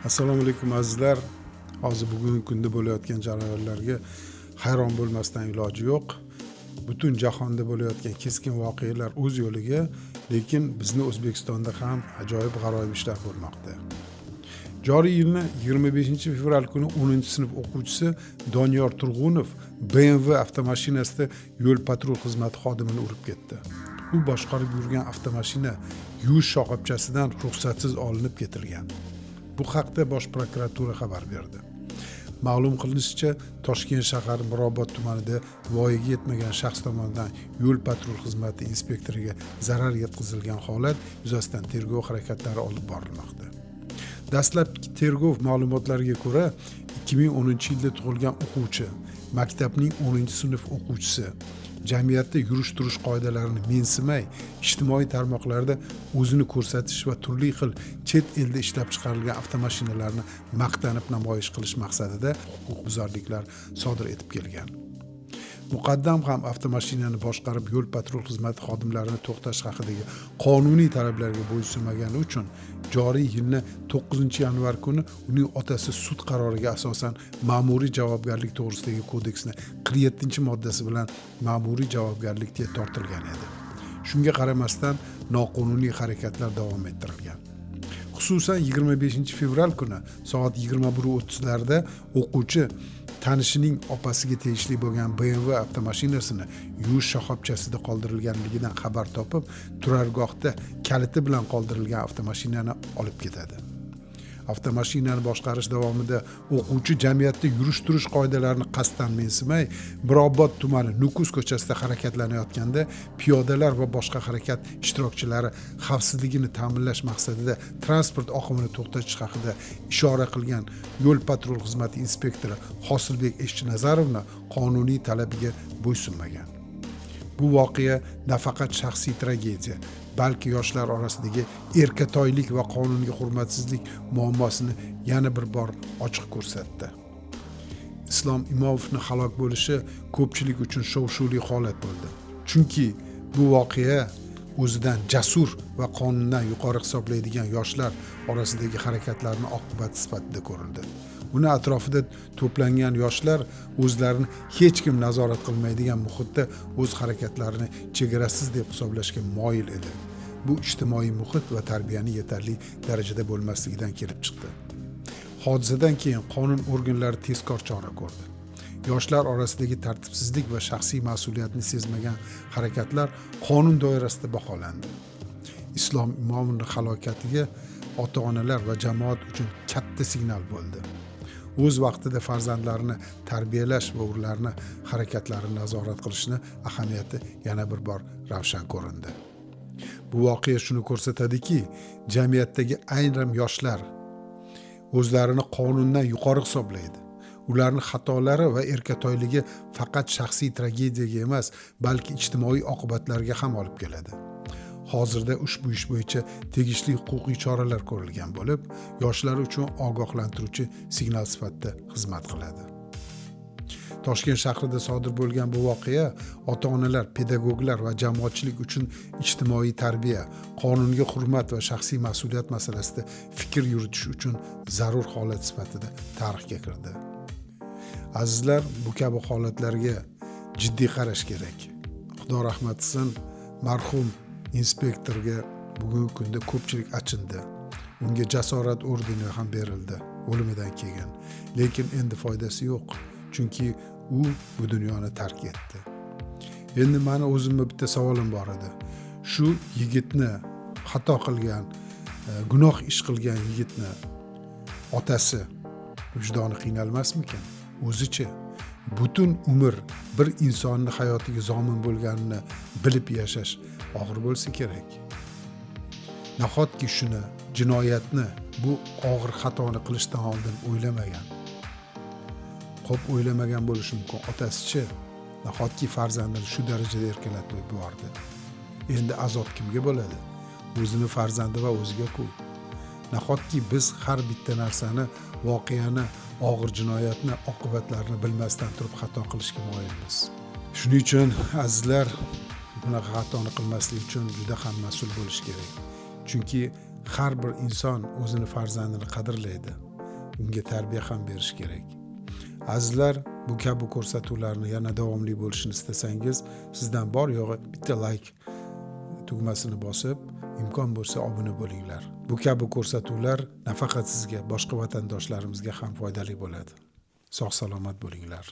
Assalomu alaykum azizlar. Hozir bugungi kunda bo'layotgan jarayonlarga hayron bo'lmasdan iloji yo'q. Butun jahonda bo'layotgan keskin voqealar o'z yo'liga, lekin bizni O'zbekistonda ham ajoyib g'aroyib ishlar bo'lmoqda. Joriy yilning 25-fevral kuni 10-sinf o'quvchisi Doniyor Turg'unov BMW avtomashinasida yo'l patrul xizmati xodimini urib ketdi. U boshqarib yurgan avtomashina yuvish shoxobchasidan ruxsatsiz olinib ketilgan. Bu haqda Bosh prokuratura xabar berdi. Ma'lum qilinishicha, Toshkent shahar Mirobod tumanida voyaga yetmagan shaxs tomonidan yo'l patrul xizmati inspektoriga zarar yetkazilgan holat yuzasidan tergov harakatlari olib borilmoqda. Dastlabki tergov ma'lumotlariga ko'ra, 2010-yilda tug'ilgan o'quvchi, maktabning 10-sinf o'quvchisi jamiyatda yurish-turish qoidalarini mensimay, ijtimoiy tarmoqlarda o'zini ko'rsatish va turli xil chet elda ishlab chiqarilgan avtomashinalarni maqtanib namoyish qilish maqsadida huquqbuzarliklar sodir etib kelgan. Muqaddam ham avtomashinani boshqarib yo'l patrul xizmati xodimlarini to'xtash haqidagi qonuniy talablarga bo'ysunmagani uchun joriy yilning 9-yanvar kuni uning otasi sud qaroriga asosan ma'muriy javobgarlik to'g'risidagi kodeksning 47-moddasi bilan ma'muriy javobgarlikka tortilgan edi. Shunga qaramasdan noqonuniy harakatlar davom ettirilgan. Xususan 25-fevral kuni soat 21:30larda o'quvchi tanishining opasiga tegishli bo'lgan BMW avtomashinasini yuvish shoxobchasida qoldirilganligidan xabar topib, turargohda kaliti bilan qoldirilgan avtomashinani olib ketadi. Avtomashinani boshqarish davomida o'quvchi jamiyatda yurish-turish qoidalarini qasddan mensimay, Mirobod tumani Nukus ko'chasida harakatlanayotganda piyodalar va boshqa harakat ishtirokchilari xavfsizligini ta'minlash maqsadida transport oqimini to'xtatish haqida ishora qilgan yo'l patrul xizmati inspektori Hosilbek Eshchinazarovni qonuniy talabiga bo'ysunmagan. Bu voqea nafaqat shaxsiy tragediya, balki yoshlar orasidagi erkatoylik va qonunga hurmatsizlik muammosini yana bir bor ochiq ko'rsatdi. Islom Imomovning halok bo'lishi ko'pchilik uchun shov-shuvli holat bo'ldi. Chunki bu voqea o'zidan jasur va qonundan yuqori hisoblaydigan yoshlar orasidagi harakatlarning oqibati sifatida ko'rildi. Uni atrofida to'plangan yoshlar o'zlarini hech kim nazorat qilmaydigan muhitda o'z harakatlarini chegarasiz deb hisoblashga moyil edi. Bu ijtimoiy muhit va tarbiyani yetarli darajada bo'lmasligidan kelib chiqdi. Hodisadan keyin qonun organlari tezkor chora ko'rdi. Yoshlar orasidagi tartibsizlik va shaxsiy mas'uliyatni sezmagan harakatlar qonun doirasida baholandi. Islom Imomovning halokatiga ota-onalar va jamoat uchun katta signal bo'ldi. O'z vaqtida farzandlarini tarbiyalash va ularni harakatlarini nazorat qilishni ahamiyati yana bir bor ravshan ko'rindi. Bu voqea shuni ko'rsatadiki, jamiyatdagi ayrim yoshlar o'zlarini qonundan yuqori hisoblaydi. Ularning xatolari va erkatoyligi faqat shaxsiy tragediyaga emas, balki ijtimoiy oqibatlarga ham olib keladi. Hozirda ushbu ish bo'yicha tegishli huquqiy choralar ko'rilgan bo'lib, yoshlar uchun ogohlantiruvchi signal sifatida xizmat qiladi. Toshkent shahrida sodir bo'lgan bu voqea ota-onalar, pedagoglar va jamoatchilik uchun ijtimoiy tarbiya, qonunga hurmat va shaxsiy mas'uliyat masalasida fikr yuritish uchun zarur holat sifatida tarixga kirdi. Azizlar, bu kabi holatlarga jiddiy qarash kerak. Xudo rahmat qilsin, marhum inspektorga bugungi kunda ko'pchilik achindi. Unga jasorat ordeni ham berildi o'limidan keyin. Lekin endi foydasi yo'q, chunki u bu dunyoni tark etdi. Endi meni o'zimga bitta savolim bor edi. Shu yigitni xato qilgan, gunoh ish qilgan yigitni otasi vijdoni qiynalmasmikan? O'zichi butun umr bir insonning hayotiga zomin bo'lganini bilib yashash og'ir bo'lsa kerak. Nahotki shuni, jinoyatni, bu og'ir xatoni qilishdan oldin o'ylamagan. Xo'p, o'ylamagan bo'lishi mumkin. Otasichi, nahotki farzandini shu darajada erkalatib yubordi. Endi azob kimga bo'ladi? O'zini farzandi va o'ziga-ku. Nahotki biz har bitta narsani, voqeani, og'ir jinoyatni oqibatlarini bilmasdan turib xato qilishga moyilmiz. Shuning uchun azizlar, bunaqa xatoni qilmaslik uchun juda ham mas'ul bo'lish kerak. Chunki har bir inson o'zini farzandini qadrlaydi. unga tarbiya ham berish kerak. Azizlar, bu kabi ko'rsatuvlarni yana davomli bo'lishini istasangiz, sizdan bor yo'g'i bitta like tugmasini bosib, imkon bo'lsa obuna bo'linglar. Bu kabi ko'rsatuvlar nafaqat sizga, boshqa vatandoshlarimizga ham foydali bo'ladi. Sog' salomat bo'linglar.